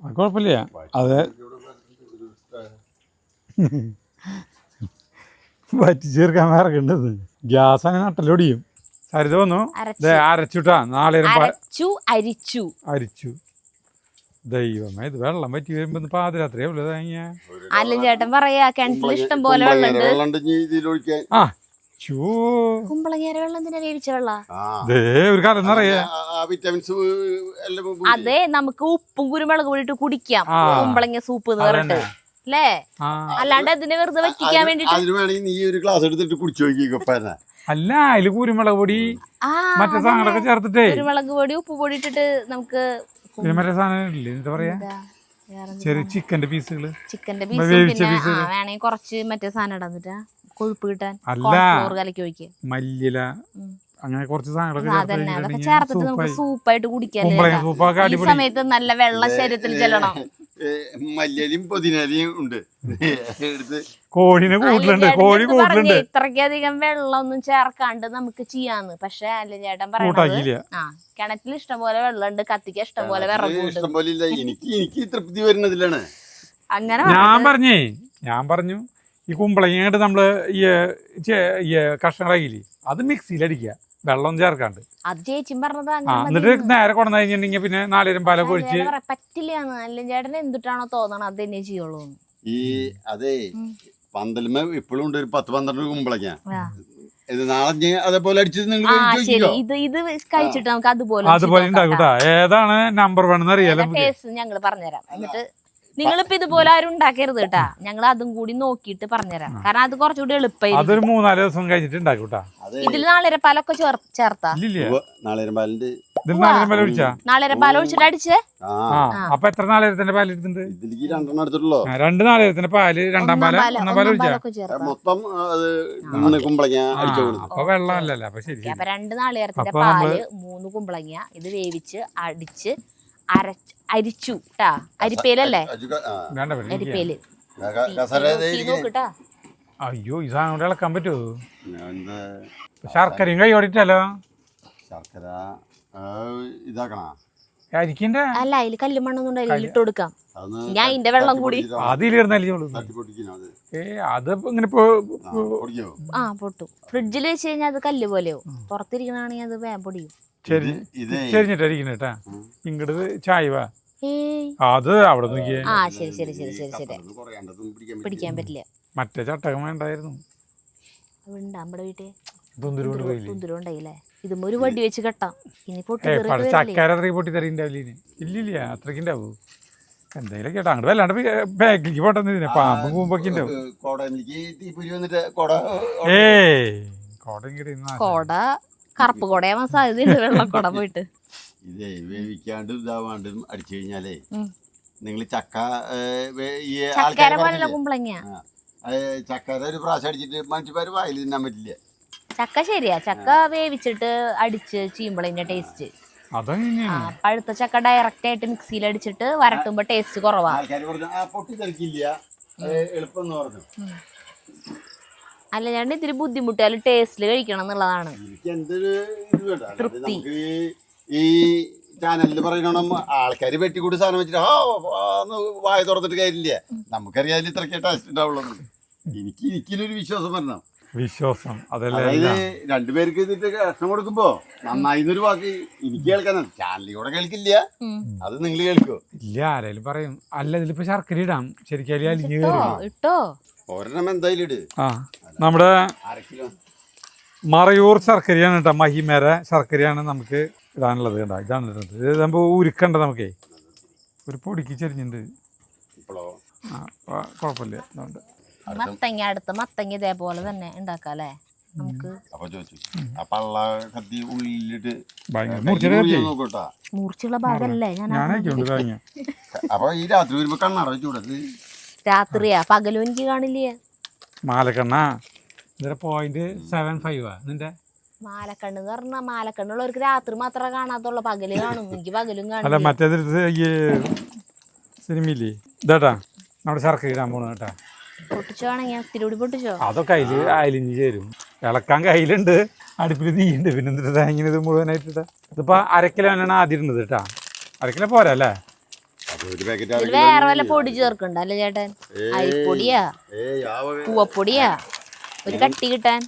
Speaker 2: അത് കുഴപ്പമില്ല. അത് പറ്റി ചേർക്കാൻ ഇറക്കേണ്ടത്. ഗ്യാസ് അങ്ങനെ നട്ടലൊടിയും. സരിത വന്നു അരച്ചുട്ടാ. നാളെ അരിച്ചു. ദൈവമേ, ഇത് വെള്ളം പറ്റി വരുമ്പോ പാതിരാത്രിയാ ഉള്ളത്.
Speaker 1: അല്ല ചേട്ടൻ പറയാ കിണറ്റിൽ ഇഷ്ടം പോലെ വെള്ളമുണ്ട്. കുമ്പളങ്ങേര വെള്ളം എന്തിനാ വേവിച്ച വെള്ളം?
Speaker 2: ഒരു കാലം അറിയാ.
Speaker 1: അതെ, നമുക്ക് ഉപ്പും കുരുമുളക് കൂടിയിട്ട് കുടിക്കാം കുമ്പളങ്ങ സൂപ്പ് എന്ന് പറഞ്ഞിട്ട് അല്ലേ? അല്ലാണ്ട് അതിനെ വെറുതെ വറ്റിക്കാൻ വേണ്ടിട്ട്.
Speaker 2: അല്ല, അതില് കുരുമുളക് പൊടി മറ്റേ സാധനങ്ങളൊക്കെ ചേർത്തിട്ടേ,
Speaker 1: കുരുമുളക് പൊടി ഉപ്പ് പൊടി ഇട്ടിട്ട് നമുക്ക്
Speaker 2: മറ്റേ സാധനം ഇല്ലേ, എന്താ പറയാ, ചെറിയ ചിക്കന്റെ പീസുകള്,
Speaker 1: വേണമെങ്കിൽ കുറച്ച് മറ്റേ സാധനം ഇടാന്നിട്ടാ കൊഴുപ്പ് കിട്ടാൻ.
Speaker 2: അല്ല,
Speaker 1: കലക്കി ഒഴിക്കുക,
Speaker 2: മല്ലിയില, അങ്ങനെ കുറച്ച് സാധനങ്ങളൊക്കെ
Speaker 1: അതൊക്കെ ചേർത്തിട്ട് നമുക്ക് സൂപ്പായിട്ട് കുടിക്കാൻ. ഈ സമയത്ത് നല്ല വെള്ളം ശരീരത്തിൽ ചെല്ലണം.
Speaker 3: മല്ലിയും പുതിനയും ഉണ്ട്.
Speaker 2: കോഴിനെ കൂട്ടിലുണ്ട്, കോഴി കൂട്ടിലുണ്ട്.
Speaker 1: ഇത്രയ്ക്കധികം വെള്ളം ഒന്നും ചേർക്കാണ്ട് നമുക്ക് ചെയ്യാന്ന്. പക്ഷെ അല്ല ചേട്ടൻ പറയുന്നത് കിണറ്റിൽ ഇഷ്ടംപോലെ വെള്ളമുണ്ട്, കത്തിക്കാൻ ഇഷ്ടംപോലെ വിറകുണ്ട്.
Speaker 3: എനിക്ക് തൃപ്തി വരുന്നതിലാണ്.
Speaker 1: അങ്ങനെ
Speaker 2: ഞാൻ പറഞ്ഞു ഈ കുമ്പളങ്ങ നമ്മള് ഈ കഷ്ണങ്ങളായില്ലേ, അത് മിക്സിയിൽ അടിക്കുക, വെള്ളം ചേർക്കാണ്ട്.
Speaker 1: അത് ചേച്ചി പറഞ്ഞത്.
Speaker 2: എന്നിട്ട് നേരെ കൊണ്ടു കഴിഞ്ഞിട്ടുണ്ടെങ്കിൽ പിന്നെ 4 പാലൊക്കെ ഒഴിച്ച്
Speaker 1: പറ്റില്ലാന്ന്. അല്ല ചേട്ടൻ എന്തിട്ടാണോ തോന്നണം അത് തന്നെ ചെയ്യുള്ളൂ.
Speaker 3: ഈ അതെ, പന്തലുമ ഇപ്പോഴും ഉണ്ട് ഒരു 10-12 കുമ്പളങ്ങ. ഇത് നാളെ അതേപോലെ അടിച്ചത് നിങ്ങൾ
Speaker 1: ഇത് കഴിച്ചിട്ട് നമുക്ക്
Speaker 2: അതുപോലെ ഉണ്ടാക്കൂട്ടാ. ഏതാണ് നമ്പർ 1 അറിയാലോ.
Speaker 1: ഞങ്ങൾ പറഞ്ഞുതരാം. എന്നിട്ട് നിങ്ങളിപ്പോ ഇതുപോലെ ആരും ഉണ്ടാക്കരുത് കേട്ടാ. ഞങ്ങൾ അതും കൂടി നോക്കിയിട്ട് പറഞ്ഞുതരാം. കാരണം അത് കുറച്ചുകൂടി എളുപ്പമായി.
Speaker 2: അതൊരു 3-4 ദിവസം കഴിഞ്ഞിട്ട് ഉണ്ടാക്കൂട്ടാ.
Speaker 1: ഇതിൽ നാളികേരപ്പാലൊക്കെ ചേർത്താ. നാളികേരപ്പാൽ ഒഴിച്ചിട്ട് അടിച്ചേ.
Speaker 2: അപ്പൊ എത്ര നാളികേരത്തിന്റെ പാല് എടുത്തിട്ടുണ്ട്? 2 നാളികേരത്തിന്റെ പാല്, 2-ാം പാല്, 1-ാം പാല് ഒഴിച്ചാ. അപ്പൊ വെള്ളം അല്ലല്ലോ. അപ്പൊ ശരി.
Speaker 1: അപ്പൊ 2 നാളികേരത്തിന്റെ പാല്, 3 കുമ്പളങ്ങ ഇത് വേവിച്ച് അടിച്ച് അരിച്ചു ട്ടാ. അരിപ്പേലല്ലേ? അരിപ്പേല്.
Speaker 2: അയ്യോ, ഈ സാധനം കൊണ്ട് ഇളക്കാൻ പറ്റുമോ? ശർക്കരയും കൈ ഓടിട്ടല്ലോ.
Speaker 3: ശർക്കര ഇതാക്കണ
Speaker 2: അരിക്കിന്റെ
Speaker 1: അല്ല, അതിൽ കല്ലും മണ്ണൊന്നും ഇട്ട് കൊടുക്കാം. ഞാൻ ഇതിന്റെ വെള്ളം കൂടി
Speaker 2: അതിലിരുന്നല്ലോളൂ. അത് ഇങ്ങനെ
Speaker 1: പൊട്ടും. ഫ്രിഡ്ജിൽ വെച്ച് കഴിഞ്ഞാൽ അത് കല്ല് പോലെയോ. പുറത്തിരിക്കണാണെങ്കിൽ അത് വേഗം പൊടിയും.
Speaker 2: ചെരിഞ്ഞിട്ടാ ഇങ്ങോട്ട് ചായവാ. അത് അവിടെ നോക്കിയേ.
Speaker 1: ശരി പിടിക്കാൻ പറ്റില്ല.
Speaker 2: മറ്റേ ചട്ടകം വേണ്ടായിരുന്നു.
Speaker 1: നമ്മുടെ വീട്ടിൽ
Speaker 2: തുന്തുരുണ്ടായില്ലേ?
Speaker 1: ഇതും ഒരു വടി വെച്ച് കെട്ടാം. ഇനി
Speaker 2: ചക്കാര അത്രയും പൊട്ടി തരണ്ടാവില്ല. ഇല്ലില്ല, അത്രയ്ക്ക് ഉണ്ടാവൂ. എന്തായാലും കേട്ടോ, അങ്ങോട്ട് വല്ലാണ്ട് ബാക്കിലേക്ക് പോട്ടെന്ന്. പാമ്പും കൂമ്പൊക്കെ ഉണ്ടാവും.
Speaker 1: കോട കറുപ്പ് കൊടയാവാൻ സാധ്യതയുണ്ട്. വെള്ളക്കൊട പോയിട്ട്
Speaker 3: ഇതേ വേവിക്കാണ്ട് ഇതാവാണ്ടും അടിച്ചു കഴിഞ്ഞാലേ നിങ്ങൾ ചക്ക ഈ
Speaker 1: ചക്കര പോലെയുള്ള കുമ്പളങ്ങ.
Speaker 3: ചക്കര ഒരു പ്രാവശ്യം അടിച്ചിട്ട് മനുഷ്യന്മാർ വായിൽ തിന്നാൻ പറ്റില്ല.
Speaker 1: ചക്ക ശരിയാ, ചക്ക വേവിച്ചിട്ട് അടിച്ച് ചെയ്യുമ്പോഴതിന്റെ ടേസ്റ്റ്. പഴുത്ത ചക്ക ഡയറക്റ്റ് ആയിട്ട് മിക്സിയിൽ അടിച്ചിട്ട് വരട്ടുമ്പോ ടേസ്റ്റ് കുറവാ.
Speaker 3: ആൾക്കാര് പറഞ്ഞു പൊട്ടി തെറിക്കില്ല, എളുപ്പം എന്ന് പറഞ്ഞു.
Speaker 1: അല്ല, ഞാൻ ഇതിരി ബുദ്ധിമുട്ടിയാലും ടേസ്റ്റില് കഴിക്കണം എന്നുള്ളതാണ്
Speaker 3: എനിക്ക് എന്തൊരു ഇത് വേണ്ട. നമുക്ക് ഈ ചാനലിൽ പറയണം ആൾക്കാര് വെട്ടിക്കൂടി സാധനം വെച്ചിട്ട് വായ തുറന്നിട്ട് കാര്യമില്ല. നമുക്കറിയാം അതിൽ ഇത്രയ്ക്ക് ടേസ്റ്റ് ഉണ്ടാവുള്ളൂ. എനിക്കൊരു വിശ്വാസം വരണം.
Speaker 2: വിശ്വാസം
Speaker 3: അതായത് രണ്ടുപേർക്ക് ഇതിട്ട് കഷ്ണം കൊടുക്കുമ്പോ നന്നായിന്നൊരു വാക്ക് എനിക്ക് കേൾക്കാനാണ്. ചാനലിലൂടെ കേൾക്കില്ല, അത് നിങ്ങൾ കേൾക്കോ?
Speaker 2: ഇല്ല, ആരായാലും പറയും. അല്ല, ഇതിലിപ്പോ ശർക്കര ഇടാം ശരിക്കും.
Speaker 1: ഇട്ടോ
Speaker 3: ഒരെണ്ണം എന്തായാലും ഇട്.
Speaker 2: നമ്മുടെ
Speaker 3: 1/2 കിലോ
Speaker 2: മറയൂർ ശർക്കരയാണ് കേട്ടോ, മഹിമേര ശർക്കരയാണ് നമുക്ക് ഇടാനുള്ളത്. കേട്ടോ, ഇതാണ് ഇടുന്നത്. ഇത് നമ്മൾ ഉരുക്കണ്ട, നമുക്കേ ഒരു പൊടിക്ക് ചെരിഞ്ഞിട്ടുണ്ട്.
Speaker 3: ഇപ്പോഴോ
Speaker 2: കുഴപ്പമില്ല. അതുകൊണ്ട്
Speaker 1: മത്തങ്ങ, അടുത്ത മത്തങ്ങ ഇതേപോലെ തന്നെ ഉണ്ടാക്കാല്ലേ നമുക്ക്.
Speaker 3: അപ്പൊ ചോദിച്ചു ആ പള്ള കത്തി ഉള്ളിലിട്ട്
Speaker 2: നോക്കട്ടാ,
Speaker 1: മൂർച്ചയുള്ള ഭാഗല്ലേ
Speaker 3: അപ്പൊ ഈ രാത്രി വരുമ്പോ കണ്ണട വെച്ചൂടത്.
Speaker 1: രാത്രിയാ പകലും എനിക്ക് കാണില്ലേ.
Speaker 2: മാലക്കണ്ണ 0.75 നിന്റെ
Speaker 1: മാലക്കണ്ണ് എന്ന് പറഞ്ഞാ മാലക്കണ്ണുള്ളവർക്ക് രാത്രി മാത്രമേ കാണാത്തുള്ളൂ, പകല് കാണും. എനിക്ക് പകലും
Speaker 2: അല്ല,
Speaker 1: കാണും.
Speaker 2: മറ്റേത് സിനിമയില്ലേ ഇതാട്ടാ നമ്മുടെ ശർക്കര ഇടാൻ പോണ കേട്ടാ.
Speaker 1: പൊട്ടിച്ചോ ആണെങ്കിൽ ഒത്തിരി കൂടി പൊട്ടിച്ചോ.
Speaker 2: അതൊക്കെ അതില് അയലിഞ്ഞ് ചേരും. ഇളക്കാൻ കയ്യിലുണ്ട്, അടുപ്പിൽ തീയുണ്ട്. പിന്നെ എന്തിട്ടാ ഇങ്ങനെ ഇത് മുഴുവനായിട്ടിട്ടാ. ഇതിപ്പോ 1/2 കിലോ തന്നെയാണ് ആദ്യം ഇടുന്നത് കേട്ടാ. 1/2 കിലോ പോരാ അല്ലേ?
Speaker 1: വേറെ വല്ല പൊടി ചേർക്കണ്ട അല്ലേ ചേട്ടൻ? അരിപ്പൊടിയാ, പൂവപ്പൊടിയാ, ഒരു കട്ടി കിട്ടാൻ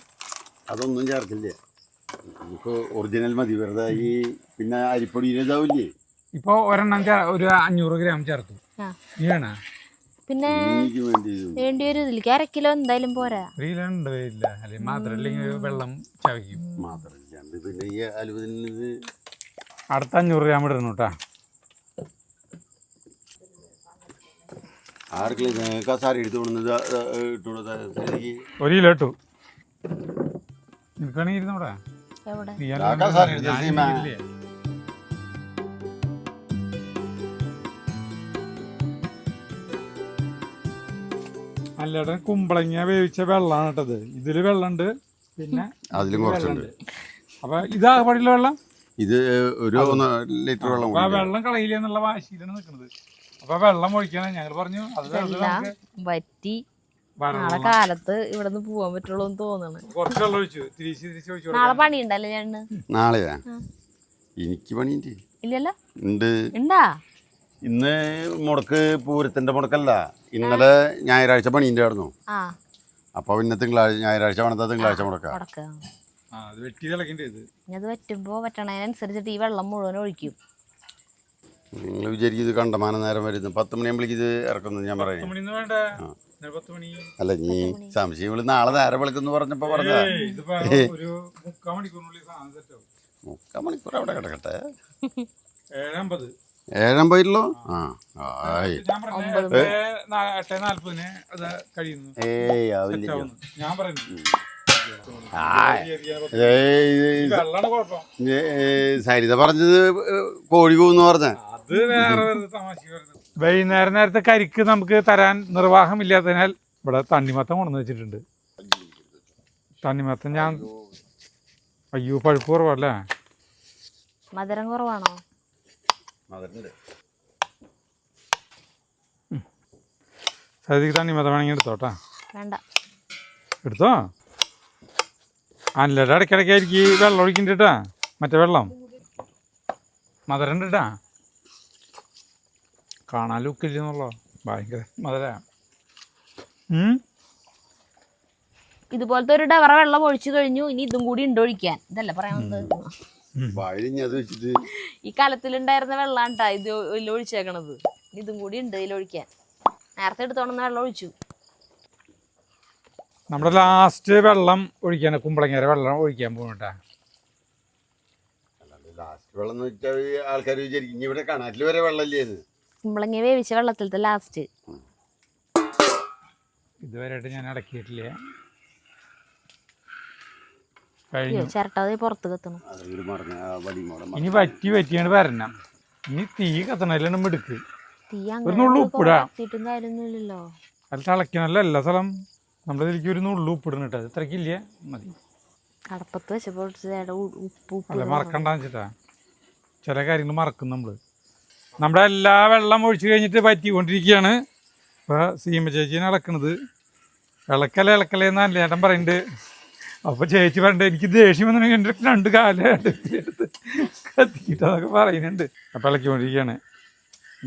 Speaker 3: അതൊന്നും ചേർക്കില്ലേ. നമുക്ക് ഒറിജിനൽ മതി. വെറുതെ ഈ പിന്നെ അരിപ്പൊടി ഇതാവില്ലേ.
Speaker 2: ഇപ്പൊ ഒരെണ്ണം ഒരു 500 ഗ്രാം ചേർത്തു.
Speaker 1: പിന്നെ വേണ്ടി വരും. ഇതിലേക്ക് 1/2 കിലോ എന്തായാലും പോരാ.
Speaker 2: വെള്ളം ചവയ്ക്കും.
Speaker 3: പിന്നെ ഈ അലുവലിന്
Speaker 2: അടുത്ത 500 ഗ്രാം ഇടണം കേട്ടാ.
Speaker 3: ആർക്കെങ്കിലും കസാര എടുത്തു കൊണ്ടുവന്നത് 1 കിലോ ഇട്ടു.
Speaker 2: നിനക്കാണെങ്കിൽ ഇരുന്നോടാ. അല്ലേടാ, കുമ്പളങ്ങ വേവിച്ച വെള്ളമാണ് കേട്ടത്. ഇതില് വെള്ളമുണ്ട്, പിന്നെ
Speaker 3: അതിലും കുറച്ചുണ്ട്.
Speaker 2: അപ്പൊ ഇതാ പടിയുള്ള വെള്ളം.
Speaker 3: ഇത് ഒരു 1 ലിറ്റർ വെള്ളം.
Speaker 2: ആ വെള്ളം കളയില്ല എന്നുള്ള വാശിയിലാണ് നിൽക്കുന്നത്. അപ്പൊ വെള്ളം ഒഴിക്കണം. ഞങ്ങൾ പറഞ്ഞു അത്
Speaker 1: വറ്റി നാളെ കാലത്ത് ഇവിടെ നിന്ന് പോവാൻ പറ്റുള്ളൂ എന്ന് തോന്നണം.
Speaker 2: കുറച്ച് വെള്ളം ഒഴിച്ചു തിരിച്ച് ഒഴിച്ചു.
Speaker 1: നാളെ പണിയുണ്ടല്ലേ ചേട്ടന്?
Speaker 3: നാളെയാ? എനിക്ക് പണിയുണ്ട്.
Speaker 1: ഇല്ലല്ലോ.
Speaker 3: ഉണ്ട്.
Speaker 1: ഉണ്ടാ?
Speaker 3: ഇന്ന് മുടക്ക് പൂരത്തിന്റെ മുടക്കല്ല, ഇന്നലെ ഞായറാഴ്ച പണിന്റെ ആയിരുന്നു. അപ്പൊ പിന്നെ ഞായറാഴ്ച പണിത തിങ്കളാഴ്ച മുടക്ക.
Speaker 2: അത്
Speaker 1: വറ്റുമ്പോ വറ്റണതിനനുസരിച്ചിട്ട് ഈ വെള്ളം മുഴുവൻ ഒഴിക്കും.
Speaker 3: നിങ്ങൾ വിചാരിക്കും ഇത് കണ്ടമാനം നേരം വരുന്നു. 10 മണിയാകുമ്പോഴേക്ക് ഇത് ഇറക്കുന്നു. ഞാൻ പറയുന്നത് അല്ല, നീ സംശയം നാളെ നേരം വിളിക്കുന്നു പറഞ്ഞപ്പോ പറഞ്ഞ 3/4 മണിക്കൂർ അവിടെ കിടക്കട്ടെ. 7:50 സരിത പറഞ്ഞത് കോഴി പോകുന്നു പറഞ്ഞ.
Speaker 2: വൈകുന്നേരം നേരത്തെ കരിക്ക് നമുക്ക് തരാൻ നിർവാഹമില്ലാത്തതിനാൽ ഇവിടെ തണ്ണിമത്തം കൊണ്ടുവന്ന് വെച്ചിട്ടുണ്ട്. തണ്ണിമത്തം ഞാൻ പഴുപ്പ് കുറവല്ലേ?
Speaker 1: മധുരം കുറവാണോ?
Speaker 2: സരിക്ക് തണ്ണിമത്തം വേണമെങ്കിൽ എടുത്തോട്ടാ.
Speaker 1: വേണ്ട,
Speaker 2: എടുത്തോ. അല്ലടാ, ഇടയ്ക്കിടയ്ക്കായിരിക്കും വെള്ളം ഒഴിക്കണ്ടാ. മറ്റേ വെള്ളം മധുരം ഉണ്ടിട്ടാ. കാണാൻ ലുക്കില്ലെന്നുള്ളോ, ഭയങ്കര മധുര.
Speaker 1: ഇതുപോലത്തെ ഒരു ഡവറ വെള്ളം ഒഴിച്ചു കഴിഞ്ഞു. ഇനി ഇതും കൂടി ഉണ്ട് ഒഴിക്കാൻ. ഇതല്ല പറയാനുള്ളത്. ഈ കലത്തിലുണ്ടായിരുന്ന വെള്ളാണ്ടാ ഇത് ഒഴിച്ചേക്കണത്. ഇതും കൂടി ഉണ്ട് ഇതിലൊഴിക്കാൻ. നേരത്തെ എടുത്തോണെന്ന് വെള്ളം ഒഴിച്ചു.
Speaker 2: നമ്മുടെ ലാസ്റ്റ് വെള്ളം ഒഴിക്കാൻ, കുമ്പളങ്ങര വെള്ളം ഒഴിക്കാൻ പോകട്ടാ.
Speaker 3: ലാസ്റ്റ് വെള്ളം എന്ന് വെച്ചാൽ ആൾക്കാർ വിചാരിക്കും ഇവിടെ കണാറ്റിൽ വരെ വെള്ളമില്ലേ.
Speaker 1: കുമ്പളങ്ങ വേവിച്ച വെള്ളത്തിലത്തെ ലാസ്റ്റ്.
Speaker 2: ഇതുവരെയായിട്ട് ഞാൻ അടക്കിയിട്ടില്ല.
Speaker 1: ചിരട്ടാതെ പുറത്ത് കത്തണം.
Speaker 2: ഇനി വറ്റിയാണ് വരണം. ഇനി തീ കത്തണല്ലാണ് മിടുക്ക്.
Speaker 1: തീ
Speaker 2: ഒരു നുള്ളു ഉപ്പിടാ.
Speaker 1: അങ്ങനെ കാര്യമൊന്നുമില്ലല്ലോ.
Speaker 2: അത് തിളയ്ക്കണല്ലോ എല്ലാ സ്ഥലം. നമ്മുടെ ഇതിലേക്ക് ഒരു നുള്ളു ഉപ്പിടണം കേട്ടോ. അത് ഇത്രയ്ക്കില്ല മതി.
Speaker 1: അടപ്പത്ത് വെച്ചപ്പോൾ ഉപ്പ്
Speaker 2: അല്ല മറക്കണ്ടാന്ന് വെച്ചിട്ടാ. ചില കാര്യങ്ങൾ മറക്കും നമ്മൾ. നമ്മുടെ എല്ലാ വെള്ളം ഒഴിച്ച് കഴിഞ്ഞിട്ട് പറ്റിക്കൊണ്ടിരിക്കുകയാണ്. ഇപ്പോൾ സീമ ചേച്ചീനെ ഇളക്കണത്. ഇളക്കലേ എന്നല്ല ചേട്ടൻ പറയുന്നുണ്ട്. അപ്പോൾ ചേച്ചി പറഞ്ഞിട്ട് എനിക്ക് ദേഷ്യം വന്നിട്ടുണ്ടെങ്കിൽ എൻ്റെ 2 കാലം എടുത്ത് കത്തിക്കിട്ടതൊക്കെ പറയുന്നുണ്ട്. അപ്പോൾ ഇളക്കിക്കൊണ്ടിരിക്കുകയാണ്.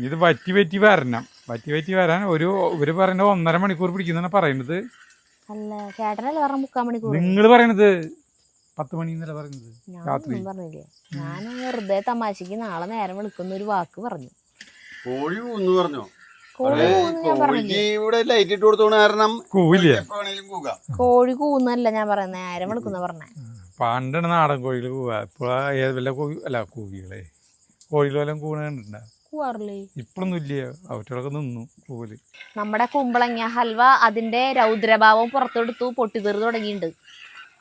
Speaker 2: ഇത് വറ്റി വരണം. വറ്റി വരാൻ ഇവർ പറയുന്നത് 1.5 മണിക്കൂർ പിടിക്കുന്നതാണ് പറയുന്നത്.
Speaker 1: അല്ല ചേട്ടനല്ലേ പറഞ്ഞ 3/4 മണിക്കൂർ.
Speaker 2: നിങ്ങൾ പറയണത് 10 മണി എന്നല്ല പറയുന്നത് രാത്രി.
Speaker 1: പറഞ്ഞില്ലേ, ഞാൻ വെറുതെ തമാശക്ക് നാളെ നേരം വിളിക്കുന്ന ഒരു വാക്ക് പറഞ്ഞു.
Speaker 3: കോഴി കൂന്ന് പറഞ്ഞോ?
Speaker 1: ഇവിടെ
Speaker 3: ലൈറ്റ് ഇട്ട് കൊടുത്തോണ്ട് കാരണം
Speaker 2: കൂവില്ലേ?
Speaker 1: കോഴി കൂന്നല്ല ഞാൻ പറയുന്നത്, നേരം വിളിക്കുന്ന പറഞ്ഞേ.
Speaker 2: പണ്ടാണ് നാടൻ കോഴികൾ കൂവാ. ഇപ്പോൾ വല്ല കൂവികളെ കോഴികൾ വല്ലതും കൂണ കണ്ടിട്ടുണ്ടോ?
Speaker 1: കൂവാറില്ലേ?
Speaker 2: ഇപ്പോഴൊന്നും ഇല്ല, അവറ്റോടൊക്കെ നിന്നു കൂവല്.
Speaker 1: നമ്മുടെ കുമ്പളങ്ങ ഹൽവ അതിന്റെ രൗദ്രഭാവം പുറത്തെടുത്തു, പൊട്ടിത്തെറി തുടങ്ങിയിട്ടുണ്ട്.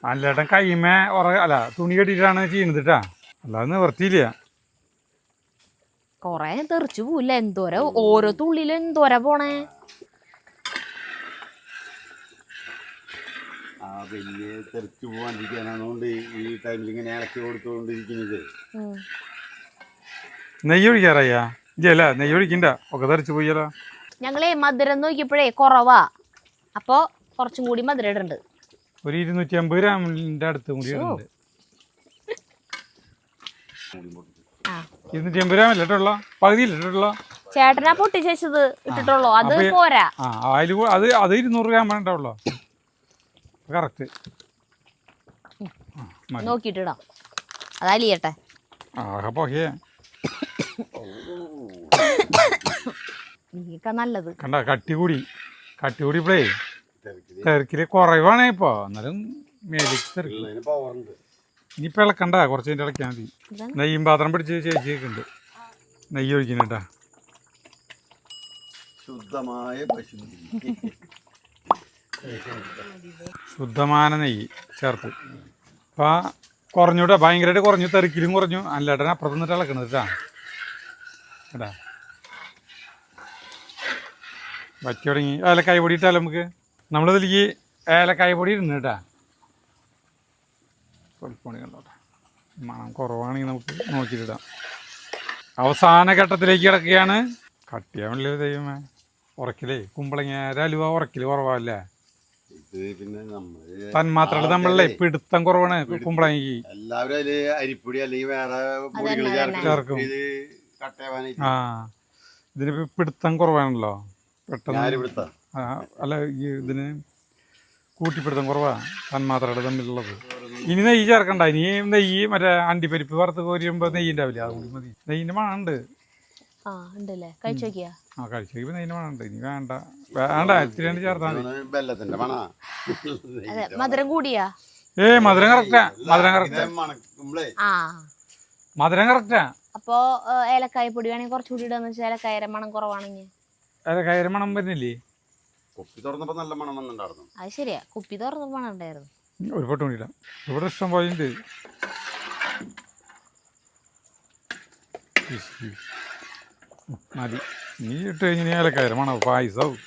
Speaker 2: അല്ലേട്ടൻ കൈമേ തുണി കെട്ടിയിട്ടാണ് ചെയ്യുന്നത് കേട്ടാ, അല്ലാതെ നിവർത്തിയില്ല.
Speaker 1: കൊറേ തെറിച്ചു പോവില്ല, എന്തോര ഓരോ തുള്ളിലും എന്തോര പോണേ.
Speaker 3: വലിയ തെറിച്ചു പോകാണ്ടിരിക്കാനാണോണ്ട് ഈ ടൈമിൽ ഇങ്ങനെ ഇളക്കി കൊടുത്തുകൊണ്ടിരിക്കുന്നത്.
Speaker 2: നെയ്യ് ഒഴിക്കാറയ്യാ ഇല്ല? നെയ്യ് ഒഴിക്കണ്ട, ഒക്കെ തെറിച്ചു പോയല്ലോ.
Speaker 1: ഞങ്ങളെ മധുരം നോക്കിയപ്പോഴേ കുറവാ, അപ്പൊ കുറച്ചും കൂടി മധുരം ഇടുന്നുണ്ട്.
Speaker 2: ഒരു 250 ഗ്രാമിന്റെ അടുത്ത് കൂടി ഇടുന്നുണ്ട്. 250 ഗ്രാം അല്ല ഇട്ടുള്ളൂ, പകുതി ഇട്ടിട്ടുള്ളൂ.
Speaker 1: ചേട്ടനാ പൊട്ടിച്ചത് ഇട്ടിട്ടുള്ളൂ, അത് പോരാ.
Speaker 2: അതിൽ അത് 200 ഗ്രാം ഉണ്ടാവുള്ളൂ. കറക്റ്റ്
Speaker 1: നോക്കിട്ടിടാം, അതലിയട്ടെ.
Speaker 2: ആകെ പോകേ
Speaker 1: നല്ലത്
Speaker 2: കണ്ട. കട്ടി കൂടി ഇപ്പോഴേ തിരക്കില് കുറവാണ് ഇപ്പൊ. എന്നാലും മേലേക്ക് ഇനിയിപ്പോൾ ഇളക്കണ്ട, കുറച്ച് കഴിഞ്ഞ് ഇളക്കിയാൽ മതി. നെയ്യും പാത്രം പിടിച്ച് ചേച്ചിയൊക്കെയുണ്ട്. നെയ്യ് ഒഴിക്കുന്നുണ്ടാ. ശുദ്ധമായ നെയ്യ് ചേർത്ത്. അപ്പം കുറഞ്ഞൂട്ടാ, ഭയങ്കരമായിട്ട് കുറഞ്ഞു, തെറിക്കലും കുറഞ്ഞു. അല്ലേട്ടൻ അപ്പുറത്ത് നിന്നിട്ട് ഇളക്കണത് കേട്ടാ. കേട്ടാ വറ്റി തുടങ്ങി. ഏലക്കായ പൊടി ഇട്ടാലോ നമുക്ക്. നമ്മളിതിലേക്ക് ഏലക്കായ പൊടി ഇടുന്നു കേട്ടാ. പൊടിപ്പൊടി കണ്ടോട്ടെ, മണം കുറവാണെങ്കിൽ നമുക്ക് നോക്കിയിട്ടിടാം. അവസാന ഘട്ടത്തിലേക്ക് കിടക്കുകയാണ്. കട്ടിയാവണല്ലോ ദൈവമേ. ഉറക്കിലേ കുമ്പളങ്ങ അലുവ ഉറക്കില് കുറവല്ലേ? തന്മാത്രകൾ നമ്മളെ പിടുത്തം കുറവാണ് കുമ്പളങ്ങി.
Speaker 3: എല്ലാവരും അതില് അരിപ്പൊടി അല്ലെങ്കിൽ വേറെ പൊടികൾ
Speaker 2: ചേർക്കും. ആ ഇതിന് പിടുത്തം കുറവാണല്ലോ, പെട്ടെന്ന്. അല്ല ഇതിന് കൂട്ടിപ്പിടുത്തം കുറവാണ് തന്മാത്രയുടെ തമ്മിലുള്ളത്. ഇനി നെയ്യ് ചേർക്കണ്ട. ഇനി നെയ്യ് മറ്റേ അണ്ടിപ്പരിപ്പ് വറുത്ത് കോരിയുമ്പോൾ നെയ്യ് ഉണ്ടാവില്ല, അതുകൂടി മതി. നെയ്യിൻ്റെ മണമുണ്ട്.
Speaker 1: കഴിച്ചു നോക്കിയാ?
Speaker 2: കഴിച്ചു നോക്കിയപ്പോൾ നെയ്യിൻ്റെ മണമുണ്ട്. ഇനി വേണ്ട ഇത്തിരി ചേർത്താൽ മതി.
Speaker 1: മധുരം കൂടിയാ?
Speaker 2: മധുരം കറക്റ്റാ. മധുരം കറക്റ്റാ.
Speaker 1: അപ്പൊ ഏലക്കായ പൊടി വേണമെങ്കിൽ കുറച്ചുകൂടി ഇടാന്ന് വെച്ചാൽ ഏലക്കായ മണം കുറവാണെങ്കിൽ.
Speaker 2: ഏലക്കായ മണം വരുന്നില്ലേ?
Speaker 3: കുപ്പി തുറന്നപ്പോ നല്ല മണം വന്നിട്ടുണ്ടായിരുന്നു.
Speaker 1: അത് ശരിയാ, കുപ്പി തുറന്നപ്പോ മണം ഉണ്ടായിരുന്നു.
Speaker 2: ഒരു പൊട്ട് കൊണ്ടിടാം. ഇവിടെ ഇഷ്ടം പോയിണ്ട്. മതി. നീ ഇട്ട് കഴിഞ്ഞാൽ ഏലക്കായ മണം പായസാവും.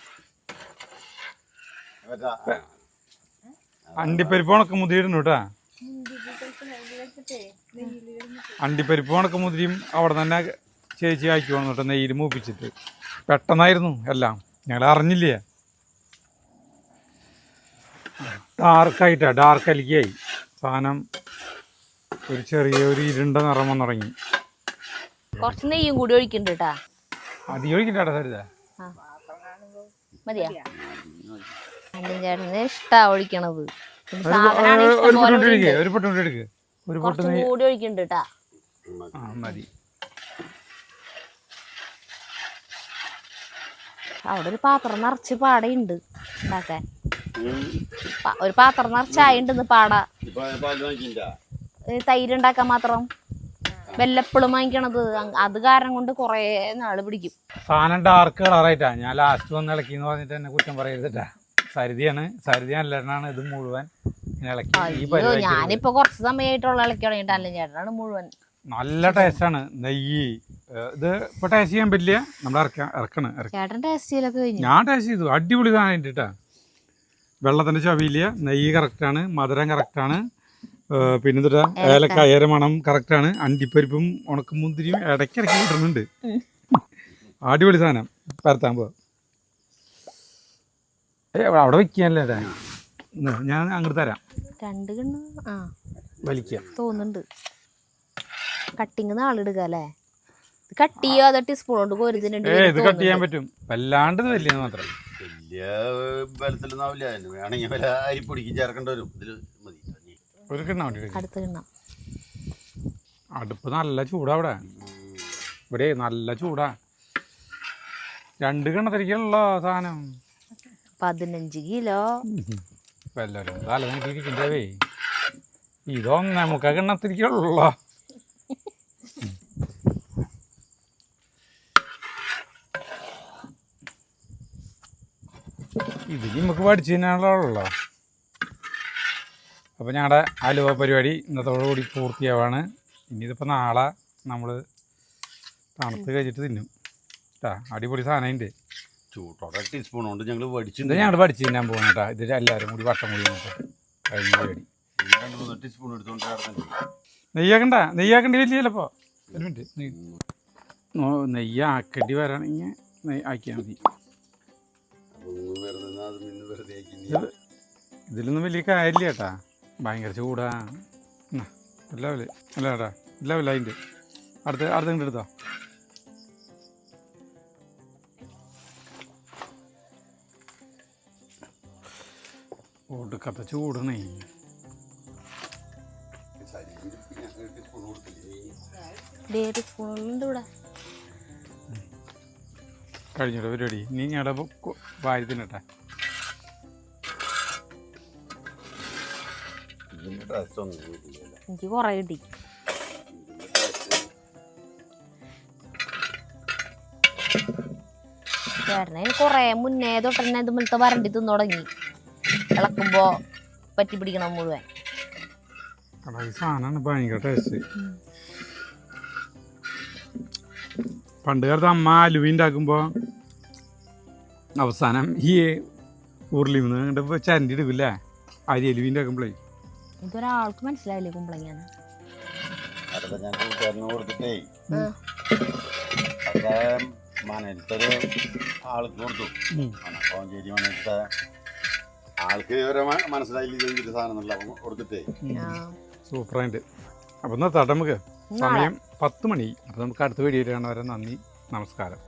Speaker 2: അണ്ടിപ്പരിപ്പ് ഉണക്ക മുതിരി ഇടുന്നു കേട്ടാ. അണ്ടിപ്പരിപ്പ് ഉണക്ക മുതിരിയും അവിടെ തന്നെ ചേച്ചി ആക്കി വന്നിട്ട് നെയ്യിൽ മൂപ്പിച്ചിട്ട്. പെട്ടെന്നായിരുന്നു എല്ലാം, ഞങ്ങൾ അറിഞ്ഞില്ലേ. ഡാർക്ക് അലിക്കായി സാധനം. ഒരു ചെറിയൊരു ഇരുണ്ട നിറം വന്നിറങ്ങി.
Speaker 1: കുറച്ച് നെയ്യും കൂടി ഒഴിക്കണ്ട കേട്ടാ.
Speaker 2: അധികം ഒഴിക്കണ്ടാ സരിത?
Speaker 1: മതിയാ? ചേട്ടന് ഇഷ്ടാ ഒഴിക്കണത്.
Speaker 2: ഒരു പൊട്ട് എടുക്ക്. ഒരു പൊട്ട്
Speaker 1: കൂടി ഒഴിക്കണ്ട കേട്ടാ.
Speaker 2: മതി.
Speaker 1: അവിടെ ഒരു പാത്രം നിറച്ച് പാടയുണ്ട് ഉണ്ടാക്കാൻ. ഒരു പാത്രം നിറച്ചായുണ്ടെന്ന് പാട. തൈര് ഉണ്ടാക്കാൻ മാത്രം വെല്ലപ്പളും വാങ്ങിക്കണത്. അത് കാരണം കൊണ്ട് കൊറേ നാള് പിടിക്കും.
Speaker 2: സാധനം ഡാർക്ക് കളറായിട്ടാ. ഞാൻ ലാസ്റ്റ് വന്ന് ഇളക്കിന്ന് പറഞ്ഞിട്ട് എന്നെ കുറ്റം പറയരുതട്ടാ. സരിതയാണ്, സരിത അല്ലേട്ടനാണ് ഇത് മുഴുവൻ ഇളക്കി. ഞാനിപ്പോ കുറച്ച് സമയമായിട്ടുള്ള ഇളക്കി തുടങ്ങിയിട്ടല്ല, ചേട്ടനാണ് മുഴുവൻ.
Speaker 3: നല്ല ടേസ്റ്റാണ്. നെയ്യ്
Speaker 2: ഇത് ഇപ്പോൾ ടേസ്റ്റ് ചെയ്യാൻ പറ്റില്ല, നമ്മൾ ഇറക്കണം.
Speaker 1: ചേട്ടൻ ടേസ്റ്റ് ചെയ്യലൊക്കെ കഴിഞ്ഞു.
Speaker 2: ഞാൻ ടേസ്റ്റ് ചെയ്തു, അടിപൊളി സാധനം ഉണ്ട് കേട്ടോ. വെള്ളത്തിൻ്റെ ചവിയില്ല, നെയ്യ് കറക്റ്റാണ്, മധുരം കറക്റ്റാണ്, പിന്നെ എന്താ ഏലക്കായര മണം കറക്റ്റാണ്, അണ്ടിപ്പരിപ്പും ഉണക്കമുന്തിരിയും ഇടയ്ക്കിടയ്ക്ക് കിട്ടുന്നുണ്ട്. അടിപൊളി സാധനം. പരത്താൻ പോവാ. അവിടെ വയ്ക്കാനല്ലേ ഞാൻ അങ്ങോട്ട് തരാം.
Speaker 1: 2 കണ്ണ്
Speaker 2: വലിക്കാം
Speaker 1: തോന്നുന്നുണ്ട്. കട്ടിങ് നാളെടുക്ക അല്ലേ? കട്ട് ചെയ്യോ അതോ ടീസ്പൂൺ കൊണ്ട് കോരുന്നുണ്ട്?
Speaker 2: ഇത് കട്ട് ചെയ്യാൻ പറ്റും, വല്ലാണ്ട് ഇത് വലിയ മാത്രം.
Speaker 3: വലിയ ബലത്തിലൊന്നും ആവില്ല. വേണമെങ്കിൽ വല്ല അരിപ്പൊടിക്ക് ചേർക്കേണ്ടി വരും. ഇതിൽ മതി.
Speaker 2: ഒരു കിണ്ണ വേണ്ടി.
Speaker 1: അടുത്ത കിണ്ണം.
Speaker 2: അടുപ്പ് നല്ല ചൂടാ അവിടെ. ഇവിടെ നല്ല ചൂടാ. 2 കിണ്ണത്തിരിക്കുള്ള സാധനം.
Speaker 1: 15 കിലോ.
Speaker 2: വല്ലവരും തല നീട്ടിയിരിക്കണ്ടേ. ഇതൊന്നേ 3 കിണ്ണത്തിരിക്കുള്ളൂ. ഇത് നമുക്ക് പഠിച്ചു തന്നെയാണല്ലോ. അപ്പോൾ ഞങ്ങളുടെ അലുവ പരിപാടി ഇന്നത്തോടുകൂടി പൂർത്തിയാവാണ്. ഇനി ഇതിപ്പോൾ നാളെ നമ്മൾ തണുത്ത് കഴിച്ചിട്ട് തിന്നും കേട്ടാ. അടിപൊളി സാധനം ഉണ്ട്.
Speaker 3: ചൂട്ടോടെ ടീസ്പൂൺ കൊണ്ട് ഞങ്ങൾ പഠിച്ചിട്ടുണ്ട്.
Speaker 2: ഇത് ഞങ്ങൾ പഠിച്ചു തിന്നാൻ പോകും കേട്ടോ. ഇത് എല്ലാവരും കൂടി വട്ടം കൂടി കഴിഞ്ഞ പരിപാടി.
Speaker 3: 2-3 ടീസ്പൂൺ എടുത്തുകൊണ്ട്
Speaker 2: നെയ്യാക്കേണ്ടി വലിയ ചിലപ്പോൾ. ഒരു മിനിറ്റ്, നെയ്യാക്കേണ്ടി വരാണെങ്കിൽ ആക്കിയാൽ മതി. ഇതിലൊന്നും വലിയ കാര്യമില്ല ചേട്ടാ, ഭയങ്കര ചൂടാ. എല്ലാവില്ല അല്ല ചേട്ടാ, എല്ലാവില്ല. അതിൻ്റെ അടുത്ത് ഇങ്ങോട്ട് എടുത്തോ. ഒടുക്കത്തെ ചൂടണേ. കഴിഞ്ഞിട്ട് പരിപാടി. നീ ഞങ്ങളുടെ വാരി തിന്നട്ടെ.
Speaker 1: എനിക്ക് കൊറേ കിട്ടി. ചേട്ടനെ കൊറേ മുന്നേ തൊട്ടന്നെ ഇതുപോലത്തെ വരണ്ടി തിന്നു തുടങ്ങി. ഇളക്കുമ്പോ പറ്റി പിടിക്കണം മുഴുവൻ.
Speaker 2: ഈ സാധനമാണ് ഭയങ്കര ടേസ്റ്റ്. പണ്ട് കാലത്ത് അമ്മ അലുവ ഉണ്ടാക്കുമ്പോൾ അവസാനം ഈ ഉരുളിന്ന് കണ്ടപ്പോൾ ചരണ്ടി എടുക്കില്ലേ അരി അലുവ ഉണ്ടാക്കുമ്പോഴേ.
Speaker 1: ഇതൊരാൾക്ക് മനസ്സിലായില്ലേ കുമ്പളങ്ങാന്ന്?
Speaker 3: കൊടുത്തിട്ടേ മനത്തൊരു ആൾക്ക് കൊടുത്തു. മണക്കോഞ്ചേരി മനത്തെ ആൾക്ക് മനസ്സിലായില്ല സാധനം നല്ല കൊടുത്തിട്ടേ.
Speaker 2: സൂപ്പറായിട്ട്. അപ്പം നിർത്താട്ടെ നമുക്ക്. സമയം 10 മണി. അപ്പം നമുക്ക് അടുത്ത വീഡിയോയിൽ കാണുന്നവരെ നന്ദി, നമസ്കാരം.